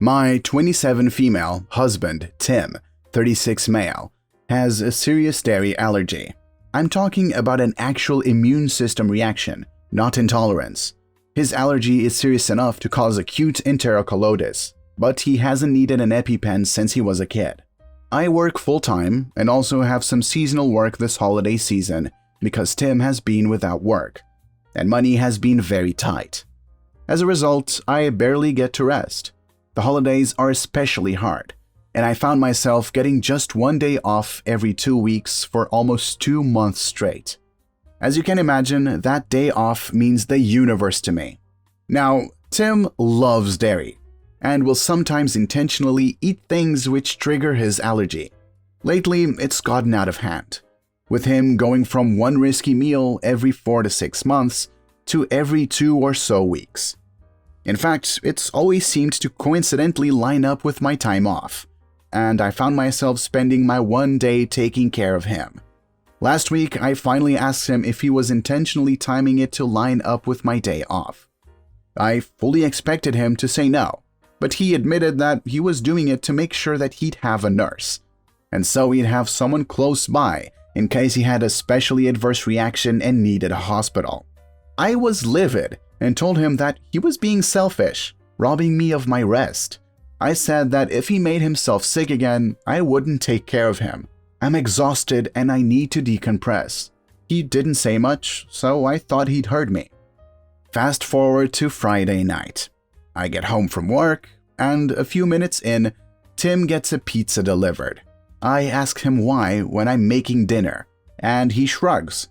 My 27 female husband, Tim, 36 male, has a serious dairy allergy. I'm talking about an actual immune system reaction, not intolerance. His allergy is serious enough to cause acute enterocolitis, but he hasn't needed an EpiPen since he was a kid. I work full-time and also have some seasonal work this holiday season because Tim has been without work, and money has been very tight. As a result, I barely get to rest. The holidays are especially hard, and I found myself getting just one day off every 2 weeks for almost 2 months straight. As you can imagine, that day off means the universe to me. Now, Tim loves dairy, and will sometimes intentionally eat things which trigger his allergy. Lately, it's gotten out of hand, with him going from one risky meal every 4 to 6 months to every 2 or so weeks. In fact, it's always seemed to coincidentally line up with my time off, and I found myself spending my one day taking care of him. Last week, I finally asked him if he was intentionally timing it to line up with my day off. I fully expected him to say no, but he admitted that he was doing it to make sure that he'd have a nurse, and so he'd have someone close by in case he had a especially adverse reaction and needed a hospital. I was livid and told him that he was being selfish, robbing me of my rest. I said that if he made himself sick again, I wouldn't take care of him. I'm exhausted and I need to decompress. He didn't say much, so I thought he'd heard me. Fast forward to Friday night. I get home from work, and a few minutes in, Tim gets a pizza delivered. I ask him why when I'm making dinner, and he shrugs.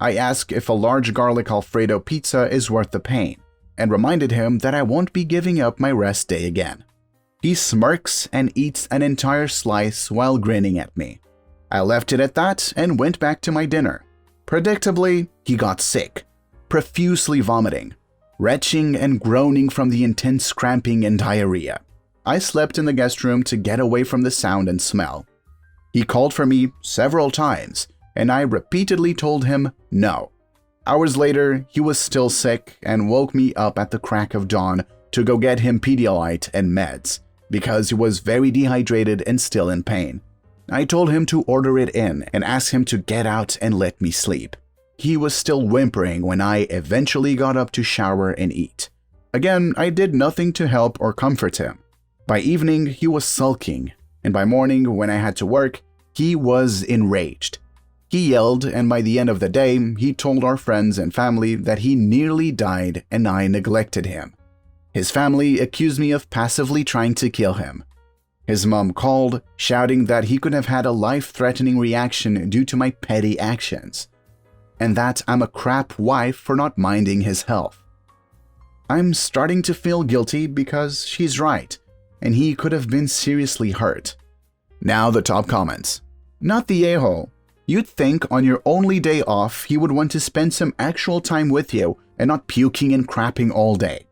I ask if a large garlic Alfredo pizza is worth the pain, and reminded him that I won't be giving up my rest day again. He smirks and eats an entire slice while grinning at me. I left it at that and went back to my dinner. Predictably, he got sick, profusely vomiting, retching and groaning from the intense cramping and diarrhea. I slept in the guest room to get away from the sound and smell. He called for me several times, and I repeatedly told him no. Hours later, he was still sick and woke me up at the crack of dawn to go get him Pedialyte and meds because he was very dehydrated and still in pain. I told him to order it in and asked him to get out and let me sleep. He was still whimpering when I eventually got up to shower and eat. Again, I did nothing to help or comfort him. By evening, he was sulking, and by morning, when I had to work, he was enraged. He yelled, and by the end of the day, he told our friends and family that he nearly died and I neglected him. His family accused me of passively trying to kill him. His mom called, shouting that he could have had a life-threatening reaction due to my petty actions, and that I'm a crap wife for not minding his health. I'm starting to feel guilty because she's right, and he could have been seriously hurt. Now the top comments. Not the a-hole. You'd think on your only day off he would want to spend some actual time with you and not puking and crapping all day.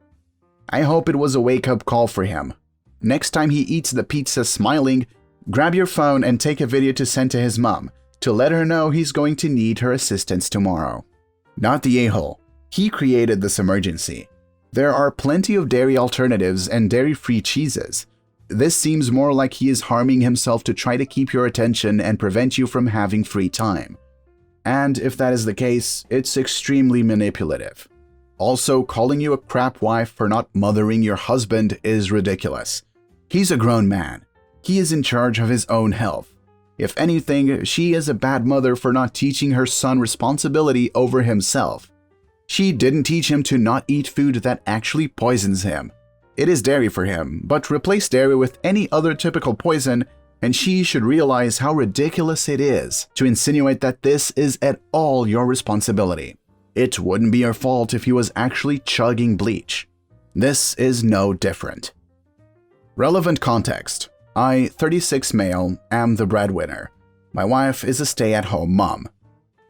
I hope it was a wake-up call for him. Next time he eats the pizza smiling, grab your phone and take a video to send to his mom to let her know he's going to need her assistance tomorrow. Not the a-hole. He created this emergency. There are plenty of dairy alternatives and dairy-free cheeses. This seems more like he is harming himself to try to keep your attention and prevent you from having free time. And if that is the case, it's extremely manipulative. Also, calling you a crap wife for not mothering your husband is ridiculous. He's a grown man. He is in charge of his own health. If anything, she is a bad mother for not teaching her son responsibility over himself. She didn't teach him to not eat food that actually poisons him. It is dairy for him, but replace dairy with any other typical poison, and she should realize how ridiculous it is to insinuate that this is at all your responsibility. It wouldn't be your fault if he was actually chugging bleach. This is no different. Relevant context. I, 36 male, am the breadwinner. My wife is a stay-at-home mom.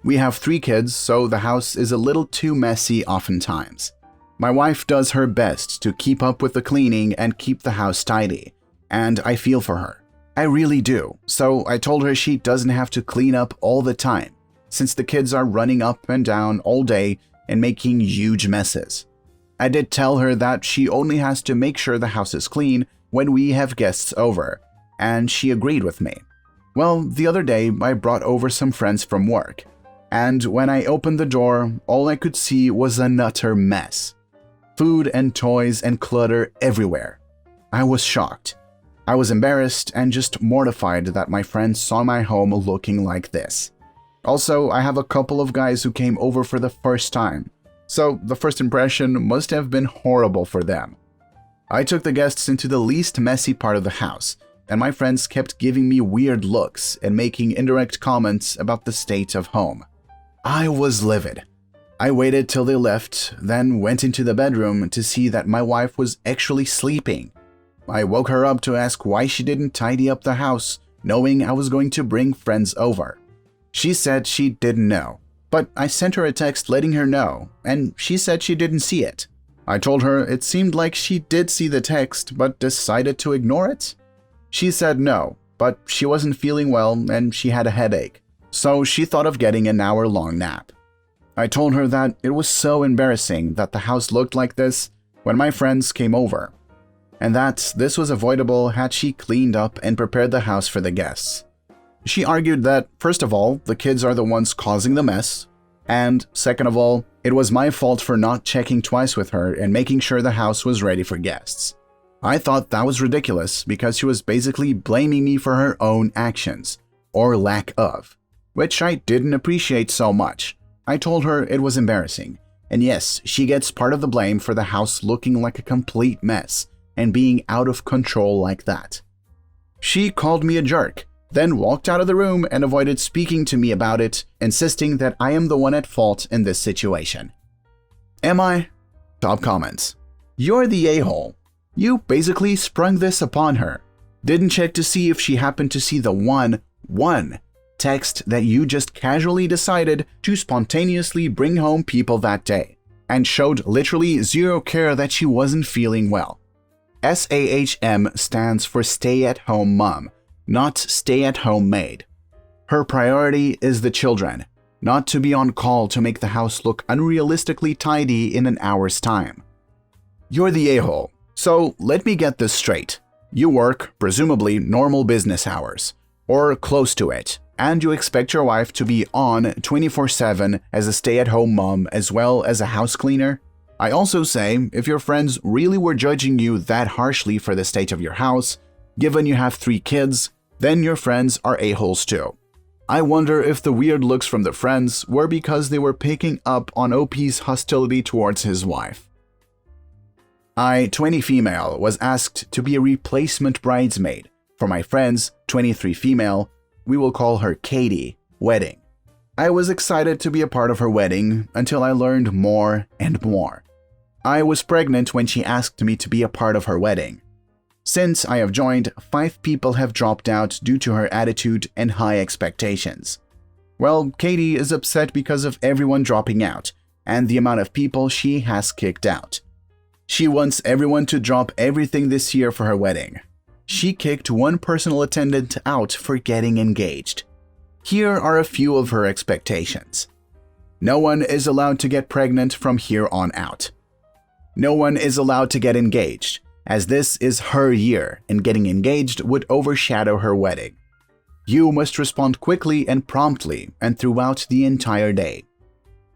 We have 3 kids, so the house is a little too messy oftentimes. My wife does her best to keep up with the cleaning and keep the house tidy, and I feel for her. I really do, so I told her she doesn't have to clean up all the time, since the kids are running up and down all day and making huge messes. I did tell her that she only has to make sure the house is clean when we have guests over, and she agreed with me. Well, the other day I brought over some friends from work, and when I opened the door, all I could see was an utter mess. Food and toys and clutter everywhere. I was shocked. I was embarrassed and just mortified that my friends saw my home looking like this. Also, I have a couple of guys who came over for the first time, so the first impression must have been horrible for them. I took the guests into the least messy part of the house, and my friends kept giving me weird looks and making indirect comments about the state of home. I was livid. I waited till they left, then went into the bedroom to see that my wife was actually sleeping. I woke her up to ask why she didn't tidy up the house, knowing I was going to bring friends over. She said she didn't know, but I sent her a text letting her know, and she said she didn't see it. I told her it seemed like she did see the text but decided to ignore it. She said no, but she wasn't feeling well and she had a headache, so she thought of getting an hour-long nap. I told her that it was so embarrassing that the house looked like this when my friends came over, and that this was avoidable had she cleaned up and prepared the house for the guests. She argued that, first of all, the kids are the ones causing the mess, and second of all, it was my fault for not checking twice with her and making sure the house was ready for guests. I thought that was ridiculous because she was basically blaming me for her own actions, or lack of, which I didn't appreciate so much. I told her it was embarrassing, and yes, she gets part of the blame for the house looking like a complete mess and being out of control like that. She called me a jerk, then walked out of the room and avoided speaking to me about it, insisting that I am the one at fault in this situation. Am I? Top comments. You're the a-hole. You basically sprung this upon her. Didn't check to see if she happened to see the one text that you just casually decided to spontaneously bring home people that day, and showed literally zero care that she wasn't feeling well. SAHM stands for stay-at-home mom, not stay-at-home maid. Her priority is the children, not to be on call to make the house look unrealistically tidy in an hour's time. You're the a-hole, so let me get this straight. You work, presumably, normal business hours, or close to it, and you expect your wife to be on 24/7 as a stay-at-home mom as well as a house cleaner? I also say, if your friends really were judging you that harshly for the state of your house, given you have 3 kids, then your friends are a-holes too. I wonder if the weird looks from the friends were because they were picking up on OP's hostility towards his wife. I, 20 female, was asked to be a replacement bridesmaid for my friend's 23 female, we will call her Katie, wedding. I was excited to be a part of her wedding until I learned more and more. I was pregnant when she asked me to be a part of her wedding. Since I have joined, 5 people have dropped out due to her attitude and high expectations. Well, Katie is upset because of everyone dropping out and the amount of people she has kicked out. She wants everyone to drop everything this year for her wedding. She kicked one personal attendant out for getting engaged. Here are a few of her expectations. No one is allowed to get pregnant from here on out. No one is allowed to get engaged, as this is her year and getting engaged would overshadow her wedding. You must respond quickly and promptly and throughout the entire day.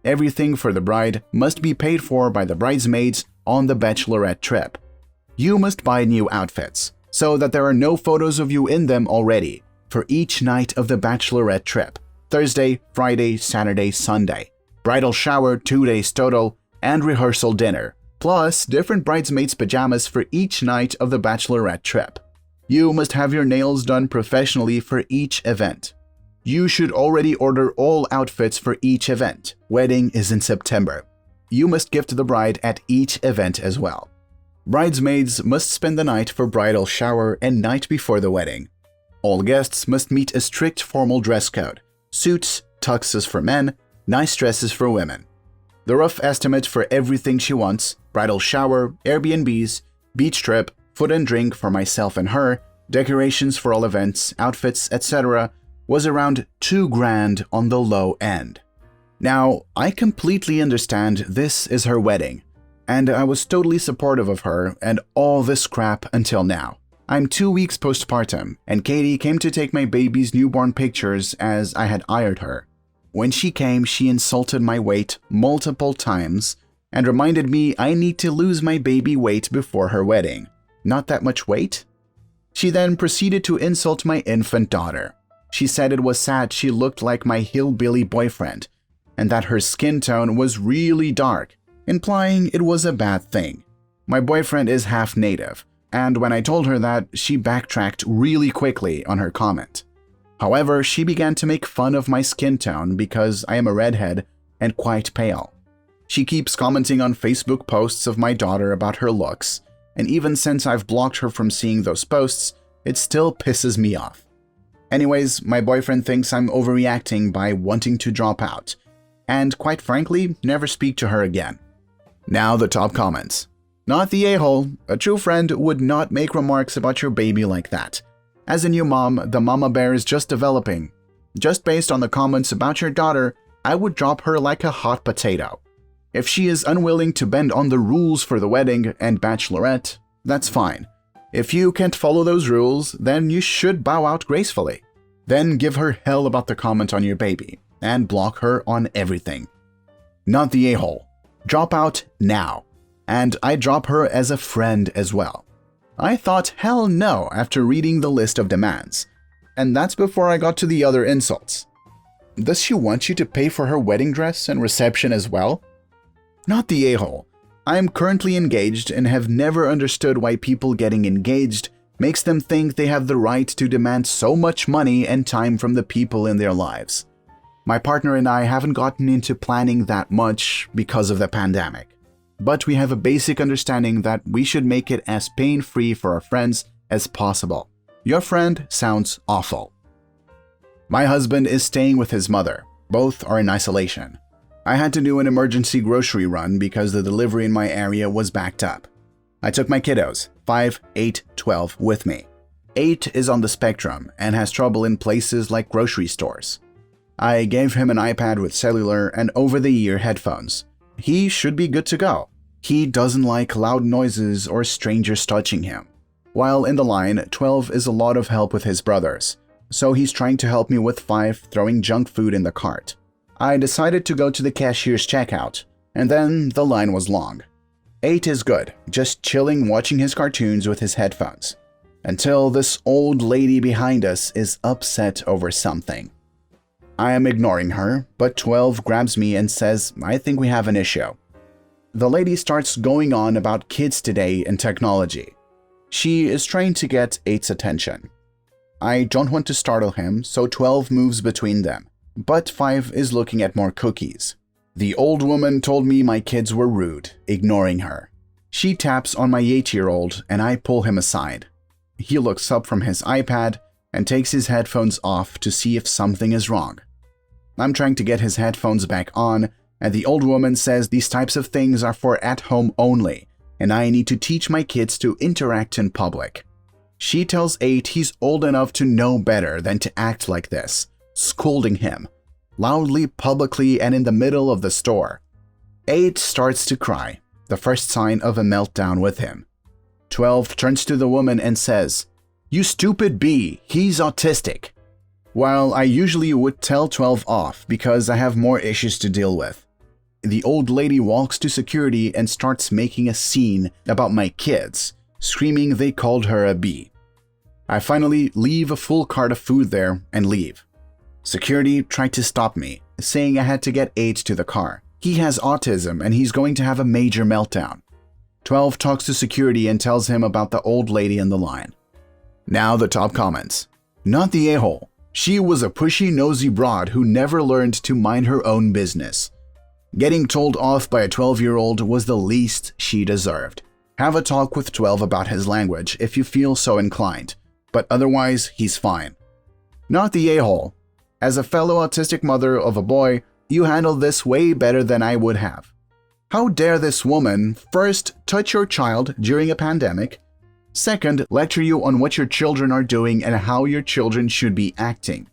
Everything for the bride must be paid for by the bridesmaids on the bachelorette trip. You must buy new outfits, so that there are no photos of you in them already, for each night of the bachelorette trip, Thursday, Friday, Saturday, Sunday, bridal shower 2 days total, and rehearsal dinner, plus different bridesmaids' pajamas for each night of the bachelorette trip. You must have your nails done professionally for each event. You should already order all outfits for each event. Wedding is in September. You must gift the bride at each event as well. Bridesmaids must spend the night for bridal shower and night before the wedding. All guests must meet a strict formal dress code: suits, tuxes for men, nice dresses for women. The rough estimate for everything she wants: bridal shower, Airbnbs, beach trip, food and drink for myself and her, decorations for all events, outfits, etc., was around $2,000 on the low end. Now, I completely understand this is her wedding, And I was totally supportive of her and all this crap until now. I'm 2 weeks postpartum, and Katie came to take my baby's newborn pictures as I had hired her. When she came, she insulted my weight multiple times and reminded me I need to lose my baby weight before her wedding. Not that much weight? She then proceeded to insult my infant daughter. She said it was sad she looked like my hillbilly boyfriend, and that her skin tone was really dark, implying it was a bad thing. My boyfriend is half native, and when I told her that, she backtracked really quickly on her comment. However, she began to make fun of my skin tone because I am a redhead and quite pale. She keeps commenting on Facebook posts of my daughter about her looks, and even since I've blocked her from seeing those posts, it still pisses me off. Anyways, my boyfriend thinks I'm overreacting by wanting to drop out, and quite frankly, never speak to her again. Now the top comments. Not the a-hole. A true friend would not make remarks about your baby like that. As a new mom, the mama bear is just developing. Just based on the comments about your daughter, I would drop her like a hot potato. If she is unwilling to bend on the rules for the wedding and bachelorette, that's fine. If you can't follow those rules, then you should bow out gracefully. Then give her hell about the comment on your baby and block her on everything. Not the a-hole. Drop out now. And I drop her as a friend as well. I thought hell no after reading the list of demands. And that's before I got to the other insults. Does she want you to pay for her wedding dress and reception as well? Not the a-hole. I am currently engaged and have never understood why people getting engaged makes them think they have the right to demand so much money and time from the people in their lives. My partner and I haven't gotten into planning that much because of the pandemic. But we have a basic understanding that we should make it as pain-free for our friends as possible. Your friend sounds awful. My husband is staying with his mother. Both are in isolation. I had to do an emergency grocery run because the delivery in my area was backed up. I took my kiddos, 5, 8, 12, with me. 8 is on the spectrum and has trouble in places like grocery stores. I gave him an iPad with cellular and over-the-ear headphones. He should be good to go. He doesn't like loud noises or strangers touching him. While in the line, 12 is a lot of help with his brothers, so he's trying to help me with 5 throwing junk food in the cart. I decided to go to the cashier's checkout, and then the line was long. 8 is good, just chilling watching his cartoons with his headphones, until this old lady behind us is upset over something. I am ignoring her, but 12 grabs me and says, I think we have an issue. The lady starts going on about kids today and technology. She is trying to get 8's attention. I don't want to startle him, so 12 moves between them, but 5 is looking at more cookies. The old woman told me my kids were rude, ignoring her. She taps on my 8-year-old and I pull him aside. He looks up from his iPad and takes his headphones off to see if something is wrong. I'm trying to get his headphones back on, and the old woman says these types of things are for at home only, and I need to teach my kids to interact in public. She tells 8 he's old enough to know better than to act like this, scolding him, loudly, publicly, and in the middle of the store. 8 starts to cry, the first sign of a meltdown with him. 12 turns to the woman and says, "You stupid bee, he's autistic." While I usually would tell 12 off because I have more issues to deal with, the old lady walks to security and starts making a scene about my kids, screaming they called her a bee. I finally leave a full cart of food there and leave. Security tried to stop me, saying I had to get 8 to the car. He has autism and he's going to have a major meltdown. 12 talks to security and tells him about the old lady in the line. Now the top comments. Not the a-hole. She was a pushy, nosy broad who never learned to mind her own business. Getting told off by a 12-year-old was the least she deserved. Have a talk with 12 about his language if you feel so inclined, but otherwise he's fine. Not the a-hole. As a fellow autistic mother of a boy, you handled this way better than I would have. How dare this woman first touch your child during a pandemic, second lecture you on what your children are doing and how your children should be acting.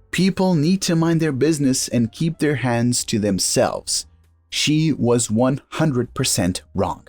People need to mind their business and keep their hands to themselves. She was 100% wrong.